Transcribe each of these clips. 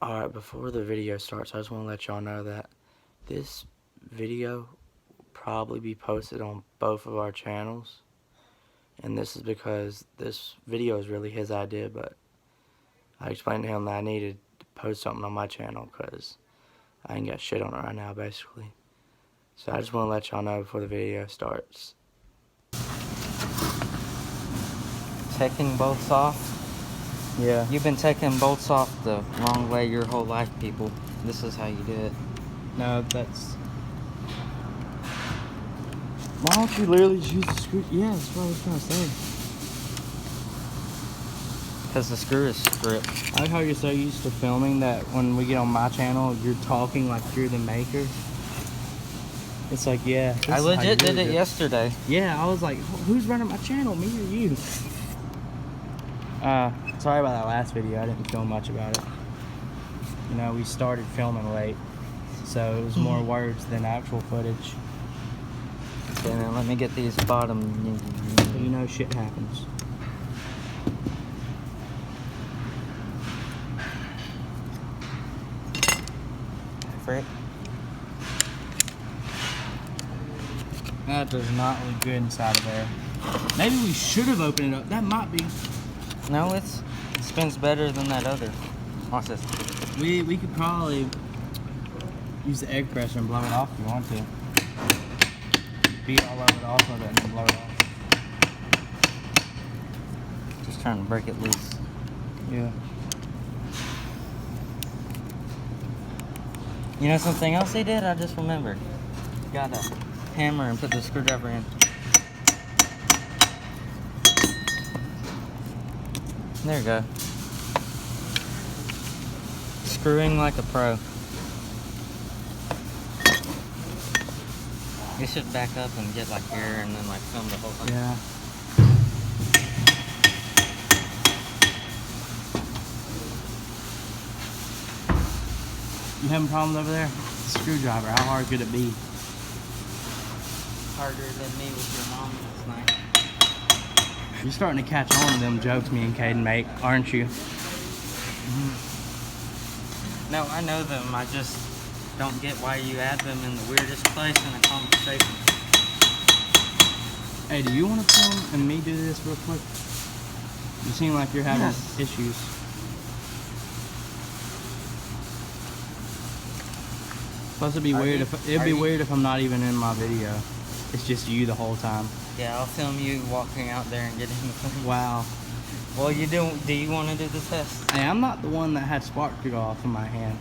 Alright, before the video starts, I just want to let y'all know that this video will probably be posted on both of our channels. And this is because this video is really his idea, but I explained to him that I needed to post something on my channel because I ain't got shit on it right now, basically. So I just want to let y'all know before the video starts. Taking bolts off? Yeah. You've been taking bolts off the wrong way your whole life, people. This is how you do it. No, that's... Why don't you literally just use the screw? Yeah, that's what I was trying to say. Because the screw is stripped. I like how you're so used to filming that when we get on my channel, you're talking like you're the maker. It's like, yeah. I legit did it yesterday. Yeah, I was like, who's running my channel, me or you? Sorry about that last video. I didn't film much about it. You know, we started filming late, so it was more words than actual footage. Okay, now let me get these bottom. You know, shit happens. Frick. That does not look good inside of there. Maybe we should have opened it up. That might be. No, it spins better than that other. Watch this. We could probably use the egg pressure and blow it off if you want to. Beat all of it off of it and then blow it off. Just trying to break it loose. Yeah. You know something else they did? I just remembered. Got a hammer and put the screwdriver in. There you go. Screwing like a pro. You should back up and get like here and then like film the whole thing. Yeah. You having problems over there? Screwdriver, how hard could it be? Harder than me with your mom last night. You're starting to catch on to them jokes me and Caden make, aren't you? No, I know them. I just don't get why you add them in the weirdest place in a conversation. Hey, do you want to film and me do this real quick? You seem like you're having issues. Plus, it'd be weird if I'm not even in my video. It's just you the whole time. Yeah, I'll film you walking out there and getting the thing. Wow. Well, you do you want to do the test? Hey, I'm not the one that had spark to go off in my hand.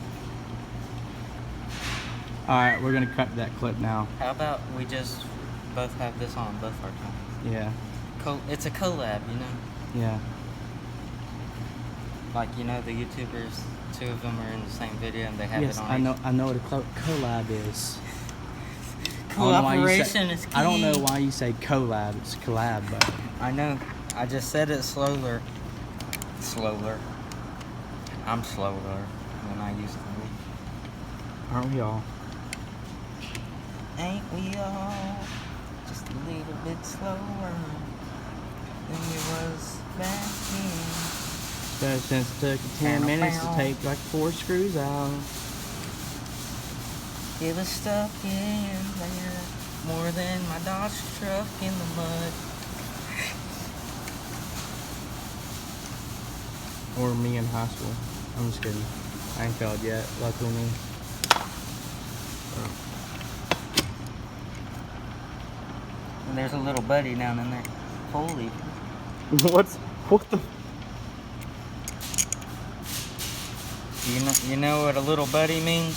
Alright, we're gonna cut that clip now. How about we just both have this on both our times? Yeah. It's a collab, you know? Yeah. Like, you know, the YouTubers, two of them are in the same video and they have it on. Yes, I know what a collab is. Cooperation is key. I don't know why you say collab. It's collab, but I know. I just said it slower. I'm slower than I used to be. aren't we all? Ain't we all just a little bit slower than you was back then? So since it took 10 minutes to take like 4 screws out. It was stuck in there more than my Dodge truck in the mud. Or me in high school. I'm just kidding. I ain't failed yet, luckily me. And there's a little buddy down in there. Holy. What the? You know what a little buddy means?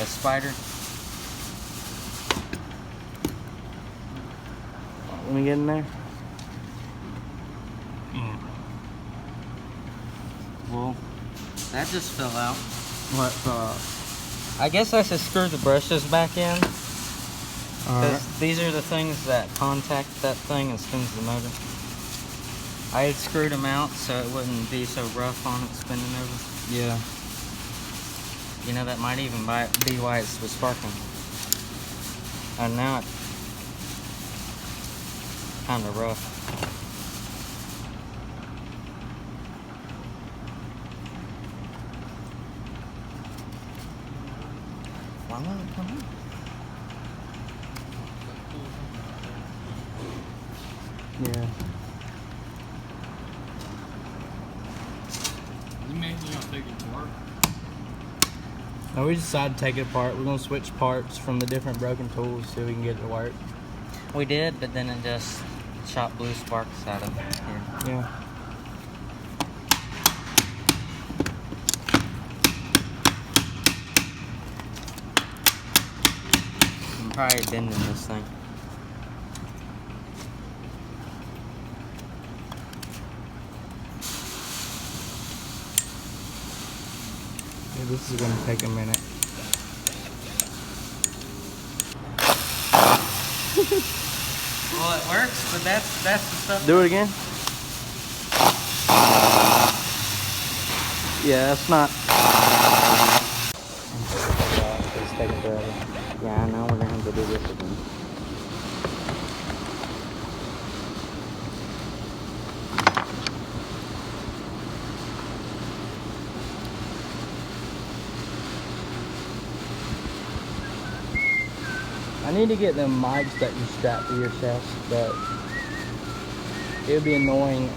A spider. Let me get in there. Well, that just fell out. What? I guess I should screw the brushes back in. Alright. Because these are the things that contact that thing and spins the motor. I had screwed them out so it wouldn't be so rough on it spinning over. Yeah. You know, that might even be why it was sparking. And now it's kind of rough. Don't let it come out. Yeah. You mentioned you're gonna take it apart. No, we decided to take it apart. We're gonna switch parts from the different broken tools so we can get it to work. We did, but then it just shot blue sparks out of it here. Yeah. I'm probably bending this thing. Yeah, this is gonna take a minute. Well, it works, but that's the stuff. Do it again. Yeah, that's not. It's taking forever. Yeah, I know we're gonna have to do this again. I need to get them mics that you strap to your chest, but it would be annoying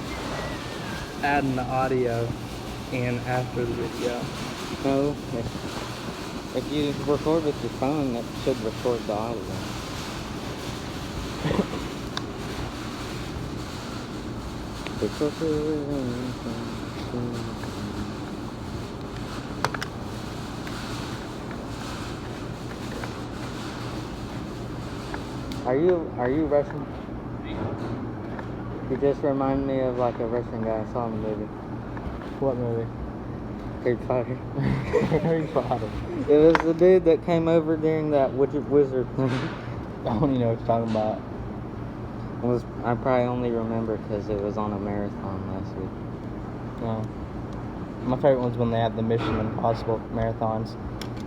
adding the audio in after the video. No, if you record with your phone, it should record the audio. Are you Russian? You just remind me of like a Russian guy I saw in the movie. What movie? Harry Potter. Harry Potter. It was the dude that came over during that wizard thing. I don't even know what you're talking about. I probably only remember because it was on a marathon last week. No. My favorite one's when they have the Mission Impossible marathons.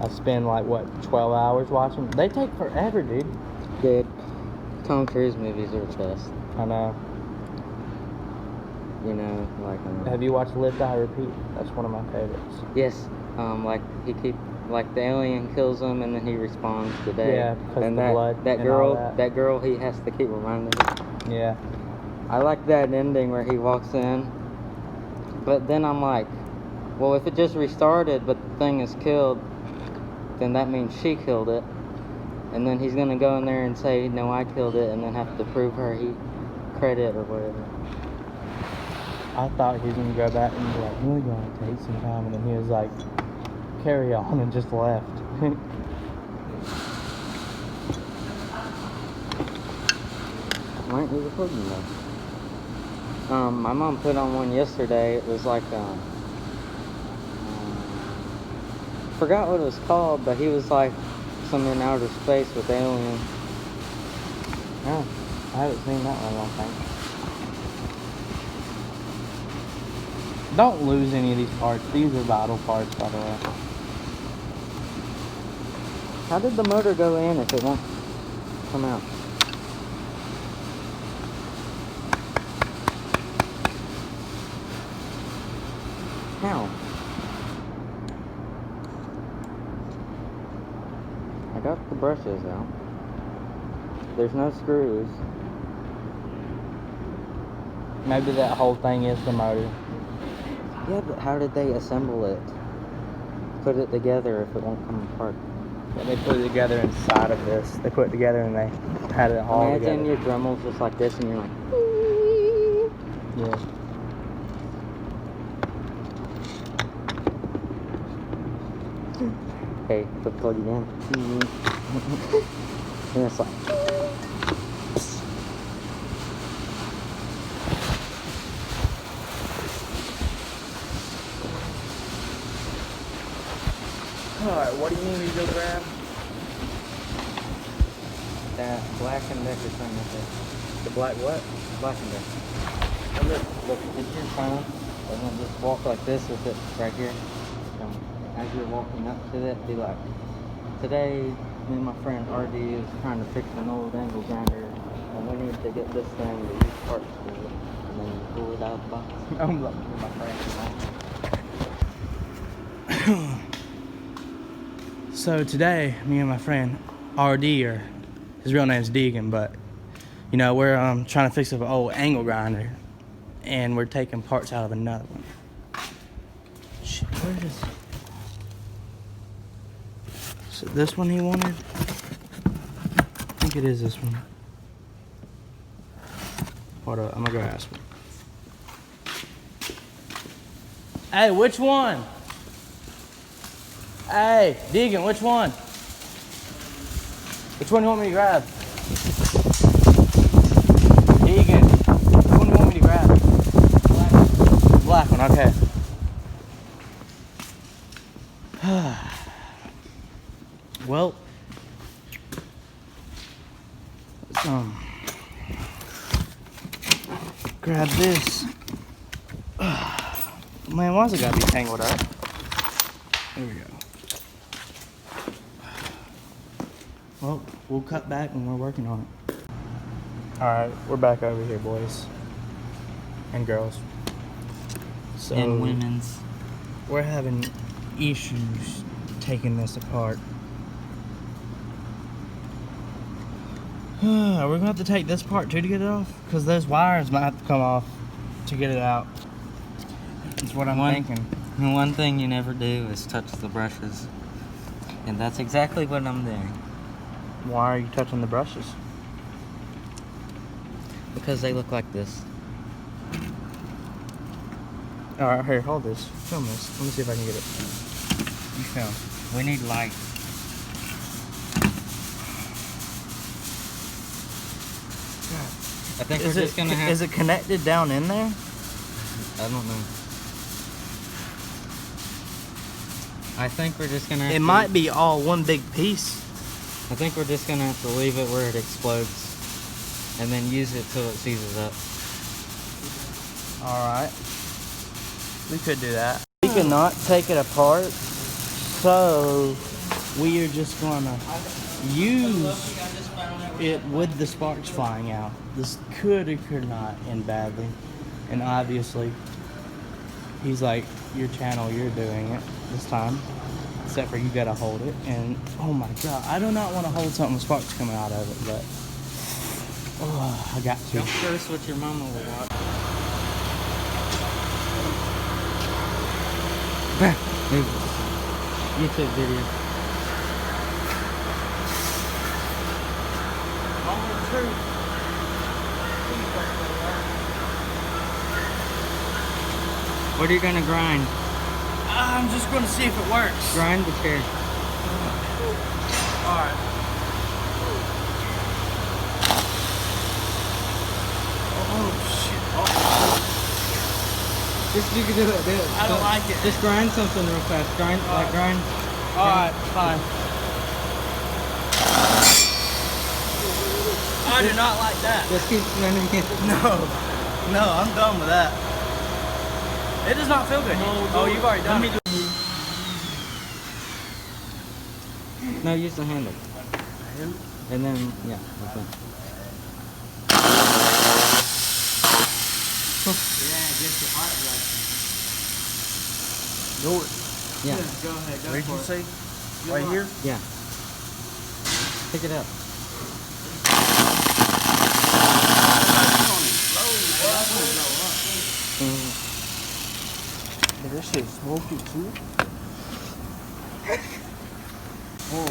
I spend like, what, 12 hours watching? They take forever, dude. Dude, Tom Cruise movies are the best. I know. You know, like... Have you watched Live, Die, Repeat? That's one of my favorites. Yes. Like the alien kills him and then he respawns today. Yeah, because and the that, blood that and girl, all that girl, he has to keep reminding him. Yeah. I like that ending where he walks in, but then I'm like, well, if it just restarted, but the thing is killed, then that means she killed it, and then he's gonna go in there and say, no, I killed it, and then have to prove her credit or whatever. I thought he was gonna go back and be like, really gonna take some time, and then he was like, carry on, and just left. Why aren't you recording though? My mom put on one yesterday. It was like, forgot what it was called, but he was like some in outer space with aliens. Oh, I haven't seen that one in a long time. Don't lose any of these parts. These are vital parts, by the way. How did the motor go in if it won't come out? How? I got the brushes out. There's no screws. Maybe that whole thing is the motor. Yeah, but how did they assemble it? Put it together if it won't come apart. Yeah, they put it together inside of this. They put it together and they had it all Imagine together. your Dremel's just like this and you're like... Yeah. Hey, put plug it in. And it's like... Alright, what do you need me to go grab? That Black and Decker thing right there. The black what? Black and Decker. Look, it's your phone. And then just walk like this with it right here. As you're walking up to it, be like, today, me and my friend RD is trying to fix an old angle grinder, and we need to get this thing to use parts for it. And then you pull it out of the box. I'm looking for my friend. So today, me and my friend RD, or his real name's Deegan, but you know, we're trying to fix up an old angle grinder, and we're taking parts out of another one. Shit, where is? So this one he wanted? I think it is this one. Hold up, I'm gonna go ask him. Hey, which one? Hey, Deegan, which one? Which one do you want me to grab? Deegan, which one do you want me to grab? Black one, okay. Well, let's grab this. Man, why's it gotta be tangled up? There we go. Well, we'll cut back when we're working on it. Alright, we're back over here, boys. And girls. So, And women's. we're having issues taking this apart. We're gonna have to take this part too to get it off, because those wires might have to come off to get it out. That's what I'm thinking. And one thing you never do is touch the brushes. And that's exactly what I'm doing. Why are you touching the brushes? Because they look like this. Alright, here, hold this. Film this. Let me see if I can get it. You film. We need light. I think we're just gonna have... Is it connected down in there? I don't know. I think we're just gonna have It might be all one big piece. I think we're just gonna have to leave it where it explodes. And then use it till it seizes up. Alright. We could do that. We cannot take it apart, so we are just gonna use it with the sparks flying out. This could or could not end badly. And obviously, he's like, your channel, you're doing it this time. Except for you gotta hold it. And oh my god, I do not want to hold something with sparks coming out of it, but oh, I got to. Don't curse what your mama will watch. YouTube video. What are you gonna grind? I'm just gonna see if it works. Grind the chair. Alright. Oh shit. Oh. Just you can do it. I don't like it. Just grind something real fast. Grind. Alright, fine. I do not like that. Just keep spinning it. No, I'm done with that. It does not feel good. Oh, you've already done it. No, use the handle. And then, yeah, okay. Yeah, get your heart racing. Do it. Yeah. Go ahead, go Where did you for say? it. Right here? Yeah. Pick it up. This shit smoky too. Oh.